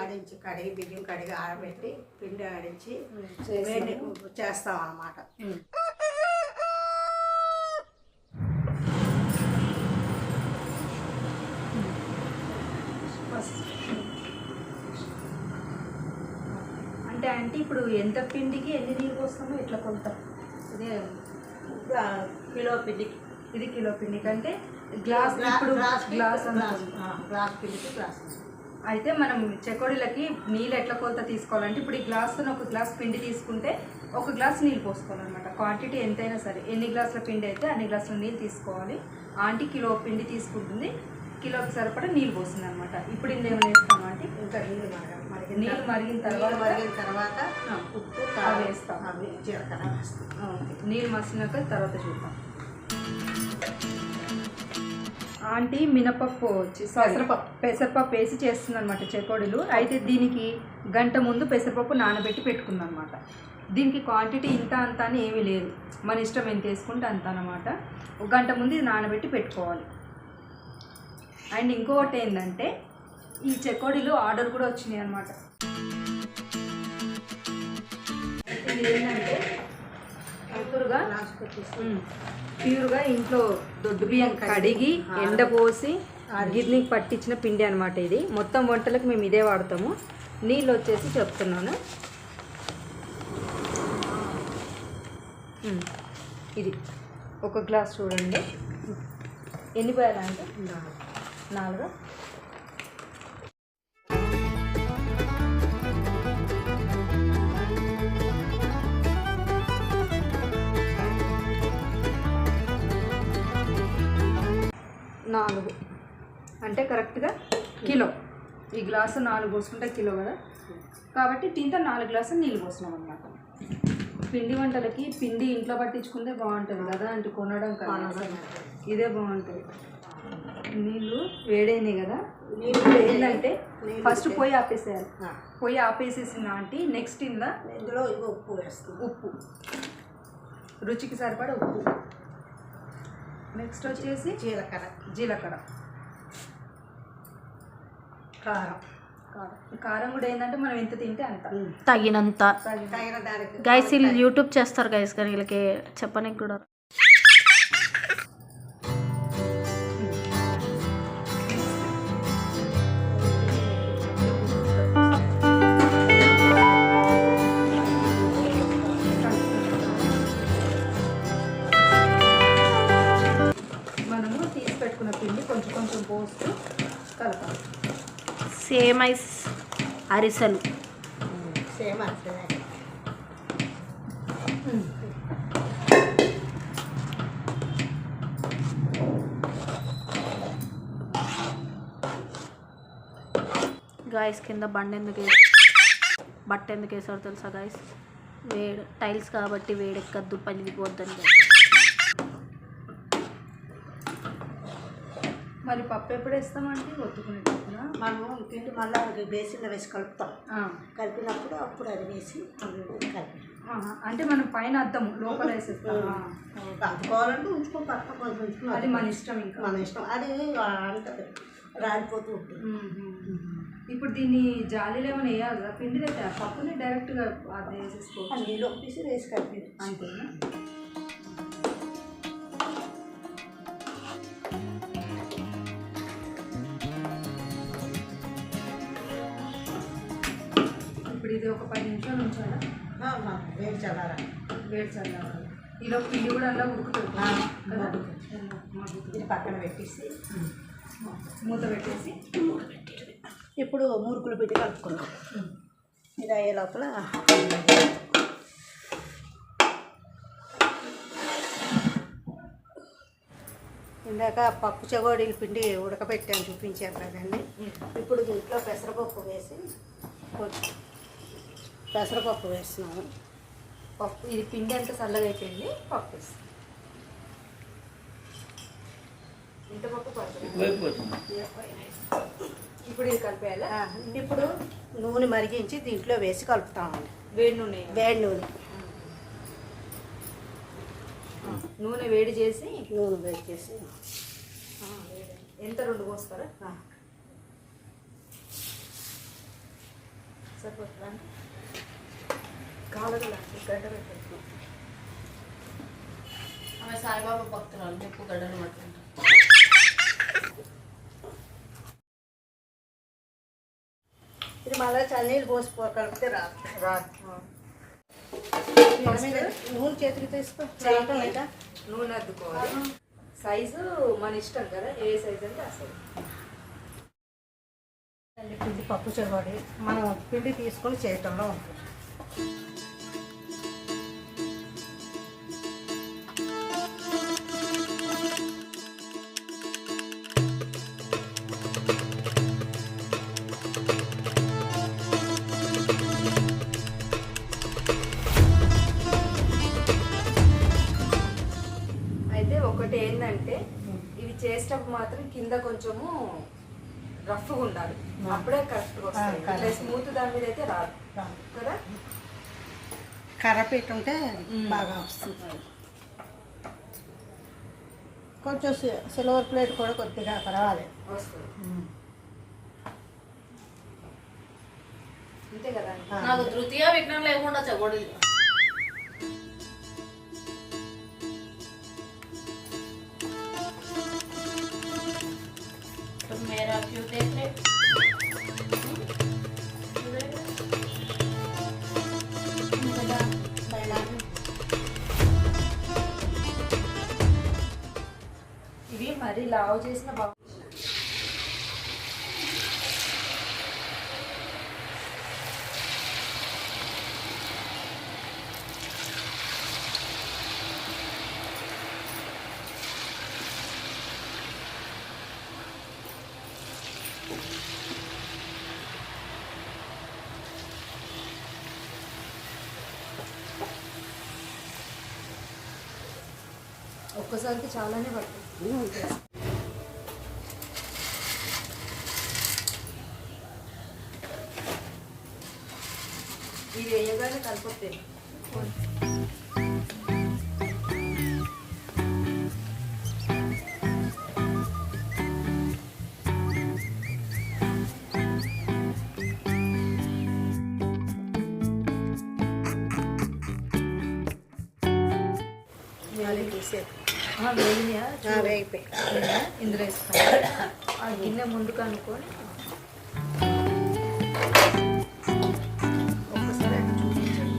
ఆడించి బియ్యం కడిగి ఆడబెట్టి పిండి ఆడించి చేస్తాం అన్నమాట. అంటే ఇప్పుడు ఎంత పిండికి ఎన్ని నీళ్ళు పోస్తామో ఎట్లా కొలత? ఇదే కిలో పిండికి, ఇది కిలో పిండికి అంటే గ్లాస్ గ్లాస్ పిండికి గ్లాస్. అయితే మనం చెకోడీలకి నీళ్ళు ఎట్లా కొలత తీసుకోవాలంటే ఇప్పుడు ఈ గ్లాస్తో ఒక గ్లాస్ పిండి తీసుకుంటే ఒక గ్లాస్ నీళ్ళు పోసుకోవాలన్నమాట. క్వాంటిటీ ఎంతైనా సరే ఎన్ని గ్లాసుల పిండి అయితే అన్ని గ్లాసుల నీళ్ళు తీసుకోవాలి. ఆంటీ కిలో పిండి తీసుకుంటుంది, కిలోకి సరిపడా నీళ్ళు పోస్తుంది అనమాట. ఇప్పుడు ఇందులో వేస్తాం అంటే ఇంకా నీళ్ళు మరిగిన తర్వాత ఉప్పు వేస్తాం, జీలకర్ర వేస్తాం. నీళ్ళు మసినాక తర్వాత చూద్దాం. ఆంటీ మినపప్పు వచ్చి పెసరపప్పు వేసి చేస్తుంది అనమాట చెకోడీలు. అయితే దీనికి గంట ముందు పెసరపప్పు నానబెట్టి పెట్టుకుంది అనమాట. దీనికి క్వాంటిటీ ఇంత అంత అని ఏమీ లేదు, మన ఇష్టం ఎంత వేసుకుంటే అంత అనమాట. ఒక గంట ముందు ఇది నానబెట్టి పెట్టుకోవాలి. అండ్ ఇంకొకటి ఏంటంటే ఈ చెకోడీలు ఆర్డర్ కూడా వచ్చినాయి అనమాట. ఇది ఏంటంటే ప్యూర్గా ఇంట్లో దొడ్డు బియ్యం కడిగి ఎండపోసి గిర్నీకి పట్టించిన పిండి అనమాట. ఇది మొత్తం వంటలకు మేము ఇదే వాడతాము. నీళ్ళు వచ్చేసి చెప్తున్నాను, ఇది ఒక గ్లాస్ చూడండి. ఎన్ని పోయాలంటే 4. అంటే కరెక్ట్గా కిలో. ఈ గ్లాసు 4 పోసుకుంటే కిలో కదా, కాబట్టి దీంతో 4 గ్లాసులు నీళ్ళు పోసినాం అన్నమాట. పిండి వంటలకి పిండి ఇంట్లో పట్టించుకుంటే బాగుంటుంది కదా, అంటే కొనడం కదా, ఇదే బాగుంటుంది. నీళ్ళు వేడైనాయి కదా, నీళ్ళు ఏంటంటే ఫస్ట్ పొయ్యి ఆపేసేయాలి. పొయ్యి ఆపేసేసిన అంటే నెక్స్ట్ ఇందులో ఉప్పు వేస్తుంది. ఉప్పు రుచికి సరిపడా ఉప్పు. నెక్స్ట్ వచ్చేసి జీలకర్ర, కారం కూడా ఏంటంటే మనం ఎంత తింటే అంత తగినంత. గైస్ వీళ్ళు యూట్యూబ్ చేస్తారు గైస్, కానీ వీళ్ళకి చెప్పడానికి కూడా మనము తీసి పెట్టుకున్న పిండి కొంచెం కొంచెం పోస్తూ కలపాలి. సేమ్ ఐస్ అరిసెలు. సేమ్ అరిసెలు. గాయస్ కింద బట్ట ఎందుకు వేసారు తెలుసా గాయస్? టైల్స్ కాబట్టి వేడెక్కద్దు, పగిలిపోద్దని. మరి పప్పు ఎప్పుడు వేస్తామంటే ఒత్తుకునేటప్పుడు మనము పిండి మళ్ళీ బేసిన్లో వేసి కలుపుతాం. కలిపినప్పుడు అప్పుడు అది వేసి కలిపి, అంటే మనం పైన అద్దము లోపల వేసేస్తాం. అద్దుకోవాలంటే ఉంచుకో, పక్కన ఉంచుకో, అది మన ఇష్టం. ఇంకా మన ఇష్టం. అది అంటే రాలిపోతూ ఉంటుంది. ఇప్పుడు దీన్ని జాలీలో ఏమైనా వేయాలి కదా, పిండి అయితే పప్పుని డైరెక్ట్గా అది వేసేసుకోవచ్చు. నీళ్ళు ఒప్పేసి వేసి కలిపి అంతేనా? ఇప్పుడు ఇది ఒక 10 నిమిషాలు ఉంచాలా? వేడి చల్లారా, వేడి చల్లాలి. ఈలో పిండి కూడా అలా ఉడుకుతుంది. ఇది పక్కన పెట్టేసి మూత పెట్టేసి ఇప్పుడు మురుకులు పెట్టి కలుపుకున్నాం. ఇది అయ్యే లోపల ఇందాక పప్పు చెగోడీలు పిండి ఉడకబెట్టాను, చూపించాను కదండి. ఇప్పుడు దీంట్లో పెసరపప్పు వేసి కొంచెం పెసరపప్పు వేస్తున్నాము. పప్పు ఇది పిండి అంతా చల్లగా అయిపోయింది, పప్పు వేస్తాం. ఇంత పప్పు పడుతుంది. ఇప్పుడు ఇది కలిపేయాలా? ఇప్పుడు నూనె మరిగించి దీంట్లో వేసి కలుపుతామండి. వేడి నూనె నూనె వేడి చేసి ఎంత 2 పోస్తారా? సరిపోతుందండి కాలగల గడ్డ పెట్టేస్తాం. ఆమె సాయిబాబా భక్తురాలు చెప్పు గడ్డలు పట్టుకుంటాం. ఇది మళ్ళీ చన్నీళ్ళు పోసి కలిపితే రాదు. నూనె చేతికి తీసుకో చేయటం లేదా నూనె అద్దుకోవాలి. సైజు మన ఇష్టం కదా, ఏ సైజు అంటే ఆ సైజు. పిండి పప్పు చెగోడి మనం పిండి తీసుకొని చేయటంలో ఉంటుంది. అయితే ఒకటి ఏంటంటే ఇవి చేసేటప్పుడు మాత్రం కింద కొంచెము రఫ్గా ఉండాలి, అప్పుడే కరెక్ట్గా వస్తుంది. ఇట్లా స్మూత్ దాని మీద అయితే రాదు కదా. కర్ర పెట్టుంటే బాగా వస్తుంది. కొంచెం సిల్వర్ ప్లేట్ కూడా కొద్దిగా పర్వాలి వస్తుంది. అంతే కదా. నాకు తృతీయ విఘ్నం లేకుండా చెగోడి. मेरा क्यों देख रहे? ఇవి మరి లావు చేసిన బాగు. ఒక్కసారికి చాలానే పడుతుంది. ఇది వేయగానే కలిపొద్దే. వేగిపోయి ఇందులో వేసుకోవాలి. ఆ గిన్నె ముందుకు అనుకొని ఒక్కసారి అక్కడ చూపించండి.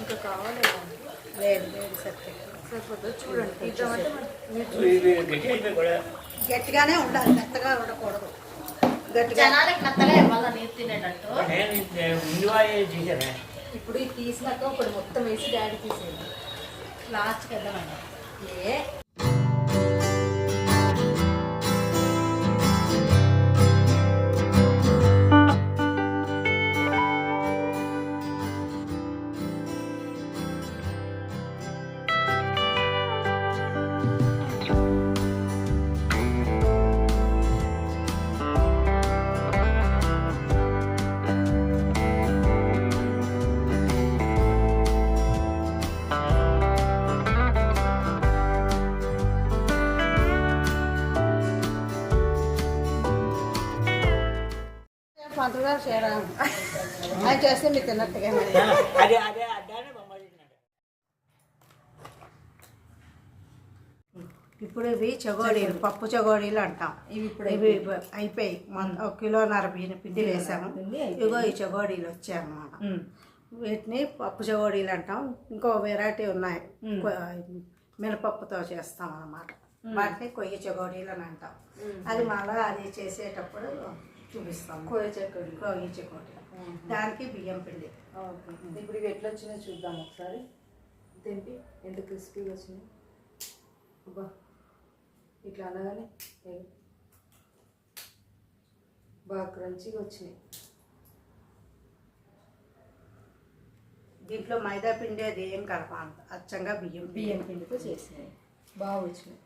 ఇంకా కావాలి లేదు లేదు సరిపోతుంది. సరిపోతుంది. చూడండి ఇట్లా గట్టిగానే ఉండాలి, మెత్తగా ఉండకూడదు. గట్టిగా జనాలకు మెత్తగా ఇవ్వాలా నీరు తినేటట్టు. ఇప్పుడు ఇది తీసినాక ఒకటి మొత్తం వేసి డాడీ తీసేయండి. లాస్ట్కి వెళ్దామండి. ఏ పంతుగా చేయరా అది చేస్తే మీరు తిన్నట్టుగా. ఇప్పుడు ఇవి చెగోడీలు, పప్పు చెగోడీలు అంటాం. ఇవి అయిపోయి మన 1.5 కిలో బియ్యం పిండి వేసాము. ఇగో ఈ చెగోడీలు వచ్చాయన్నమాట. వీటిని పప్పు చెగోడీలు అంటాం. ఇంకో వెరైటీ ఉన్నాయి, మినపప్పుతో చేస్తాం అన్నమాట. వాటిని కొయ్య చెగోడీలు అని అంటాం. అది మళ్ళీ అది చేసేటప్పుడు చూపిస్తాం. కొయ్య చెక్కడి కొయ్య చెగోడీ, దానికి బియ్యం పిండి. ఓకే. ఇప్పుడు ఇవి ఎట్లా వచ్చినాయో చూద్దాం ఒకసారి. తెంపి ఎంత క్రిస్పీగా వచ్చినాయి. అబ్బా ఇట్లా అనగానే బాగా క్రంచిగా వచ్చినాయి. దీంట్లో మైదా పిండి అది ఏం కలప, అచ్చంగా బియ్యం బియ్యం పిండితో చేసినాయి బాగా వచ్చినాయి.